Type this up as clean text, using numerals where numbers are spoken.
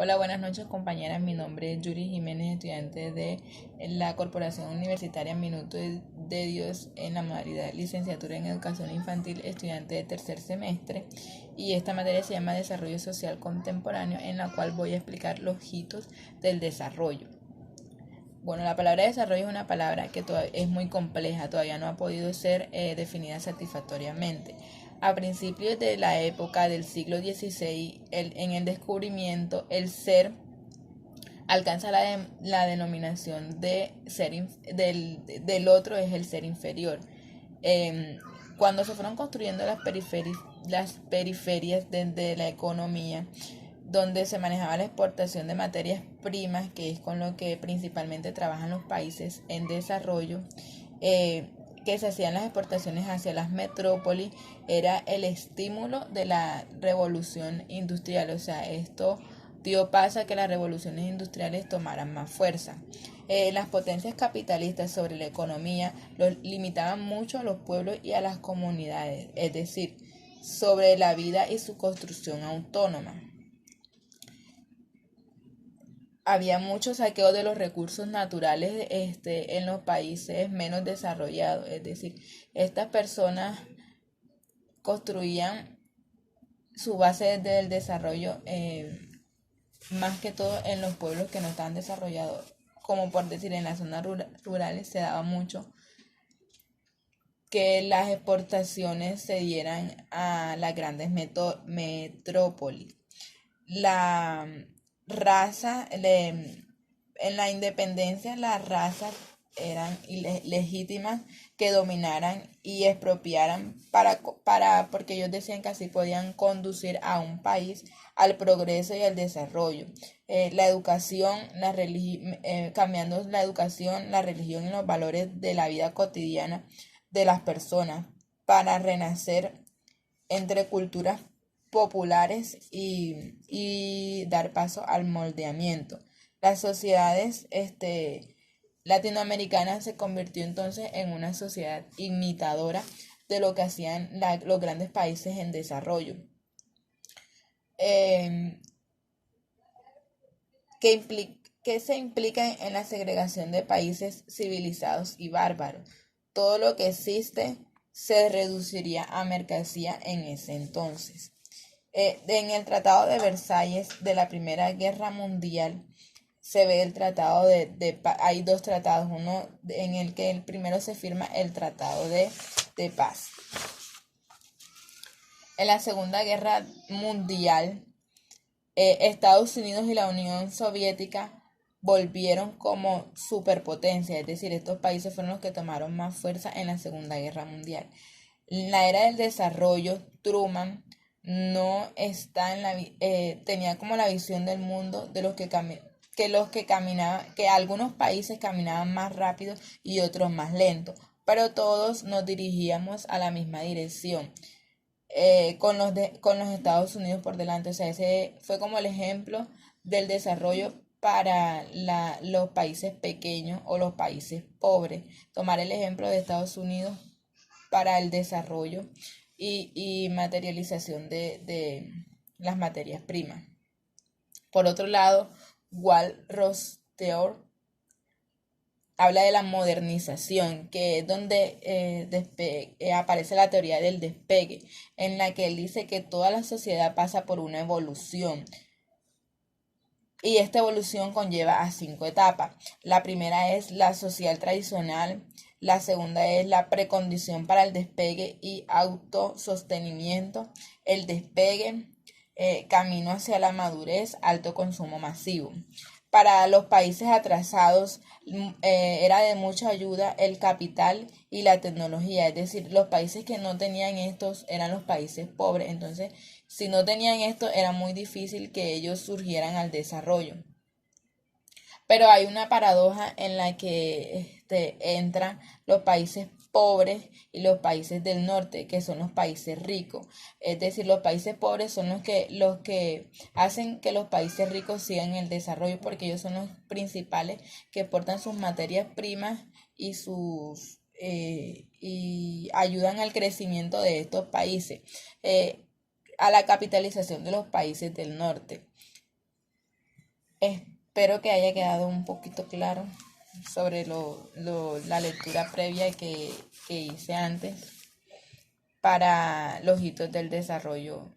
Hola, buenas noches compañeras. Mi nombre es Yuri Jiménez, estudiante de la Corporación Universitaria Minuto de Dios en la modalidad de licenciatura en Educación Infantil, estudiante de tercer semestre. Y esta materia se llama Desarrollo Social Contemporáneo, en la cual voy a explicar los hitos del desarrollo. Bueno, la palabra desarrollo es una palabra que es muy compleja, todavía no ha podido ser definida satisfactoriamente. A principios de la época del siglo XVI, en el descubrimiento, el ser alcanza la denominación de del otro es el ser inferior. Cuando se fueron construyendo las periferias de la economía, donde se manejaba la exportación de materias primas, que es con lo que principalmente trabajan los países en desarrollo, que se hacían las exportaciones hacia las metrópolis, era el estímulo de la revolución industrial. O sea, esto dio paso a que las revoluciones industriales tomaran más fuerza. Las potencias capitalistas sobre la economía limitaban mucho a los pueblos y a las comunidades, es decir, sobre la vida y su construcción autónoma. Había mucho saqueo de los recursos naturales en los países menos desarrollados. Es decir, estas personas construían su base del desarrollo más que todo en los pueblos que no estaban desarrollados. Como por decir, en las zonas rurales se daba mucho que las exportaciones se dieran a las grandes metrópolis. La raza, en la independencia las razas eran legítimas que dominaran y expropiaran porque ellos decían que así podían conducir a un país al progreso y al desarrollo. La educación, cambiando la educación, la religión y los valores de la vida cotidiana de las personas para renacer entre culturas populares y dar paso al moldeamiento. Las sociedades latinoamericanas se convirtió entonces en una sociedad imitadora de lo que hacían los grandes países en desarrollo. Eh, que se implica en la segregación de países civilizados y bárbaros. Todo lo que existe se reduciría a mercancía en ese entonces. En el Tratado de Versalles de la Primera Guerra Mundial se ve el tratado hay dos tratados, uno en el que el primero se firma el Tratado de Paz. En la Segunda Guerra Mundial, Estados Unidos y la Unión Soviética volvieron como superpotencia, es decir, estos países fueron los que tomaron más fuerza en la Segunda Guerra Mundial. En la era del desarrollo, Truman no está tenía como la visión del mundo de los que caminaban, que algunos países caminaban más rápido y otros más lento, pero todos nos dirigíamos a la misma dirección. Con los Estados Unidos por delante. O sea, ese fue como el ejemplo del desarrollo para los países pequeños o los países pobres. Tomar el ejemplo de Estados Unidos para el desarrollo y materialización de las materias primas. Por otro lado, Walt Rosteor habla de la modernización, que es donde aparece la teoría del despegue, en la que él dice que toda la sociedad pasa por una evolución. Y esta evolución conlleva a 5 etapas. La primera es la social tradicional, la segunda es la precondición para el despegue y autosostenimiento, el despegue, camino hacia la madurez, alto consumo masivo. Para los países atrasados era de mucha ayuda el capital y la tecnología, es decir, los países que no tenían estos eran los países pobres, entonces si no tenían esto era muy difícil que ellos surgieran al desarrollo. Pero hay una paradoja en la que entran los países pobres y los países del norte, que son los países ricos. Es decir, los países pobres son los que hacen que los países ricos sigan el desarrollo, porque ellos son los principales que portan sus materias primas y ayudan al crecimiento de estos países, a la capitalización de los países del norte. Espero que haya quedado un poquito claro sobre la lectura previa que hice antes para los hitos del desarrollo